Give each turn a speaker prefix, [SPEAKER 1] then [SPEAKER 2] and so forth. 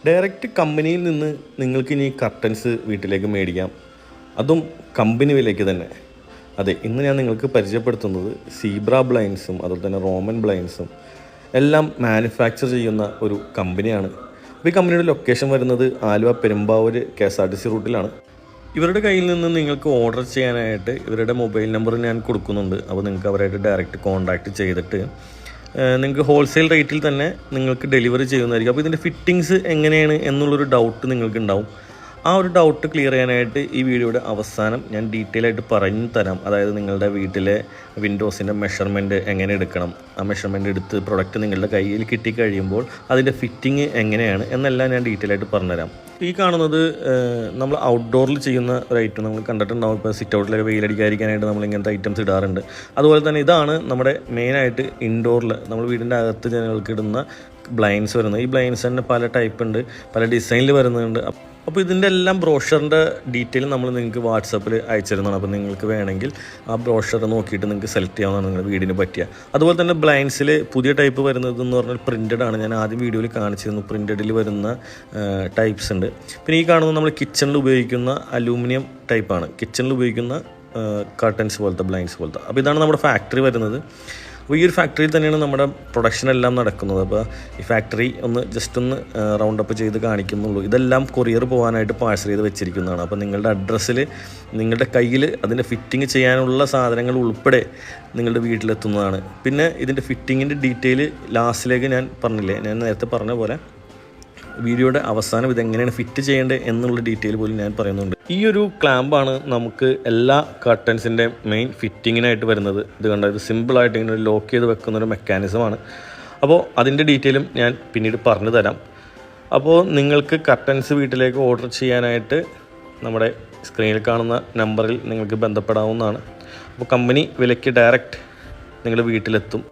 [SPEAKER 1] Direct കമ്പനിയിൽ നിന്ന് നിങ്ങൾക്ക് ഇനി കർട്ടൻസ് വീട്ടിലേക്ക് മേടിക്കാം, അതും കമ്പനി വിലയ്ക്ക് തന്നെ. അതെ, ഇന്ന് ഞാൻ നിങ്ങൾക്ക് പരിചയപ്പെടുത്തുന്നത് സീബ്ര ബ്ലൈൻഡ്സും അതുപോലെ തന്നെ റോമൻ ബ്ലൈൻഡ്സും എല്ലാം മാനുഫാക്ചർ ചെയ്യുന്ന ഒരു കമ്പനിയാണ്. അപ്പോൾ ഈ കമ്പനിയുടെ ലൊക്കേഷൻ വരുന്നത് ആലുവ പെരുമ്പാവൂർ KSRTC റൂട്ടിലാണ്. ഇവരുടെ കയ്യിൽ നിന്ന് നിങ്ങൾക്ക് ഓർഡർ ചെയ്യാനായിട്ട് ഇവരുടെ മൊബൈൽ നമ്പർ ഞാൻ കൊടുക്കുന്നുണ്ട്. അപ്പോൾ നിങ്ങൾക്ക് അവരായിട്ട് ഡയറക്റ്റ് കോൺടാക്റ്റ് ചെയ്തിട്ട് നിങ്ങൾക്ക് ഹോൾസെയിൽ റേറ്റിൽ തന്നെ നിങ്ങൾക്ക് ഡെലിവറി ചെയ്യുന്നതായിരിക്കും. അപ്പോൾ ഇതിൻ്റെ ഫിറ്റിങ്സ് എങ്ങനെയാണ് എന്നുള്ളൊരു ഡൗട്ട് നിങ്ങൾക്ക് ഉണ്ടാവും. ആ ഒരു ഡൗട്ട് ക്ലിയർ ചെയ്യാനായിട്ട് ഈ വീഡിയോയുടെ അവസാനം ഞാൻ ഡീറ്റെയിൽ ആയിട്ട് പറഞ്ഞു തരാം. അതായത് നിങ്ങളുടെ വീട്ടിലെ വിൻഡോസിൻ്റെ മെഷർമെൻറ്റ് എങ്ങനെ എടുക്കണം, ആ മെഷർമെൻറ്റ് എടുത്ത് പ്രൊഡക്റ്റ് നിങ്ങളുടെ കയ്യിൽ കിട്ടിക്കഴിയുമ്പോൾ അതിൻ്റെ ഫിറ്റിങ് എങ്ങനെയാണ് എന്നെല്ലാം ഞാൻ ഡീറ്റെയിൽ ആയിട്ട് പറഞ്ഞുതരാം. ഈ കാണുന്നത് നമ്മൾ ഔട്ട്ഡോറിൽ ചെയ്യുന്ന ഒരു ഐറ്റം നമ്മൾ കണ്ടിട്ടുണ്ടാവും. ഇപ്പോൾ സിറ്റ് ഔട്ടിലൊക്കെ വെയിലടിക്കാതിരിക്കാനായിട്ട് നമ്മൾ ഇങ്ങനത്തെ ഐറ്റംസ് ഇടാറുണ്ട്. അതുപോലെ തന്നെ ഇതാണ് നമ്മുടെ മെയിനായിട്ട് ഇൻഡോറിൽ നമ്മൾ വീടിൻ്റെ അകത്ത് ജനങ്ങൾക്ക് ഇടുന്ന ബ്ലൈൻഡ്സ് വരുന്നത്. ഈ ബ്ലൈൻഡ്സ് തന്നെ പല ടൈപ്പ് ഉണ്ട്, പല ഡിസൈനിൽ വരുന്നുണ്ട്. അപ്പോൾ ഇതിൻ്റെ എല്ലാം ബ്രോഷറിൻ്റെ ഡീറ്റെയിൽ നമ്മൾ നിങ്ങൾക്ക് വാട്സപ്പിൽ അയച്ചു തരുന്നതാണ്. അപ്പോൾ നിങ്ങൾക്ക് വേണമെങ്കിൽ ആ ബ്രോഷർ നോക്കിയിട്ട് നിങ്ങൾക്ക് സെലക്ട് ചെയ്യാവുന്നതാണ് നിങ്ങളുടെ വീടിന് പറ്റിയ. അതുപോലെ തന്നെ ബ്ലൈൻഡ്സിൽ പുതിയ ടൈപ്പ് വരുന്നത് എന്ന് പറഞ്ഞാൽ പ്രിൻറ്റഡ് ആണ്. ഞാൻ ആദ്യം വീഡിയോയിൽ കാണിച്ചിരുന്നു, പ്രിൻറ്റഡിൽ വരുന്ന ടൈപ്സ് ഉണ്ട്. പിന്നെ ഈ കാണുന്നത് നമ്മൾ കിച്ചണിൽ ഉപയോഗിക്കുന്ന അലൂമിനിയം ടൈപ്പാണ്, കിച്ചണിൽ ഉപയോഗിക്കുന്ന കർട്ടൻസ് പോലത്തെ, ബ്ലൈൻഡ്സ് പോലത്തെ. അപ്പോൾ ഇതാണ് നമ്മുടെ ഫാക്ടറി വരുന്നത്. അപ്പോൾ ഈ ഒരു ഫാക്ടറിയിൽ തന്നെയാണ് നമ്മുടെ പ്രൊഡക്ഷൻ എല്ലാം നടക്കുന്നത്. അപ്പോൾ ഈ ഫാക്ടറി ജസ്റ്റ് ഒന്ന് റൗണ്ട് അപ്പ് ചെയ്ത് കാണിക്കുന്നുള്ളൂ. ഇതെല്ലാം കൊറിയർ പോകാനായിട്ട് പാഴ്സൽ ചെയ്ത് വെച്ചിരിക്കുന്നതാണ്. അപ്പോൾ നിങ്ങളുടെ അഡ്രസ്സിൽ നിങ്ങളുടെ കയ്യിൽ അതിൻ്റെ ഫിറ്റിംഗ് ചെയ്യാനുള്ള സാധനങ്ങൾ ഉൾപ്പെടെ നിങ്ങളുടെ വീട്ടിലെത്തുന്നതാണ്. പിന്നെ ഇതിൻ്റെ ഫിറ്റിങ്ങിൻ്റെ ഡീറ്റെയിൽ ലാസ്റ്റിലേക്ക് ഞാൻ പറഞ്ഞില്ലേ, ഞാൻ നേരത്തെ പറഞ്ഞ പോലെ വീഡിയോയുടെ അവസാനം ഇതെങ്ങനെയാണ് ഫിറ്റ് ചെയ്യേണ്ടത് എന്നുള്ള ഡീറ്റെയിൽ പോലും ഞാൻ പറയുന്നുണ്ട്. ഈ ഒരു ക്ലാമ്പാണ് നമുക്ക് എല്ലാ കർട്ടൻസിൻ്റെ മെയിൻ ഫിറ്റിങ്ങിനായിട്ട് വരുന്നത്. ഇത് കണ്ട, ഇത് സിമ്പിളായിട്ട് ഇങ്ങനെ ലോക്ക് ചെയ്ത് വെക്കുന്നൊരു മെക്കാനിസമാണ്. അപ്പോൾ അതിൻ്റെ ഡീറ്റെയിലും ഞാൻ പിന്നീട് പറഞ്ഞു തരാം. അപ്പോൾ നിങ്ങൾക്ക് കർട്ടൻസ് വീട്ടിലേക്ക് ഓർഡർ ചെയ്യാനായിട്ട് നമ്മുടെ സ്ക്രീനിൽ കാണുന്ന നമ്പറിൽ നിങ്ങൾക്ക് ബന്ധപ്പെടാവുന്നതാണ്. അപ്പോൾ കമ്പനി വിലയ്ക്ക് ഡയറക്റ്റ് നിങ്ങളുടെ വീട്ടിലെത്തും.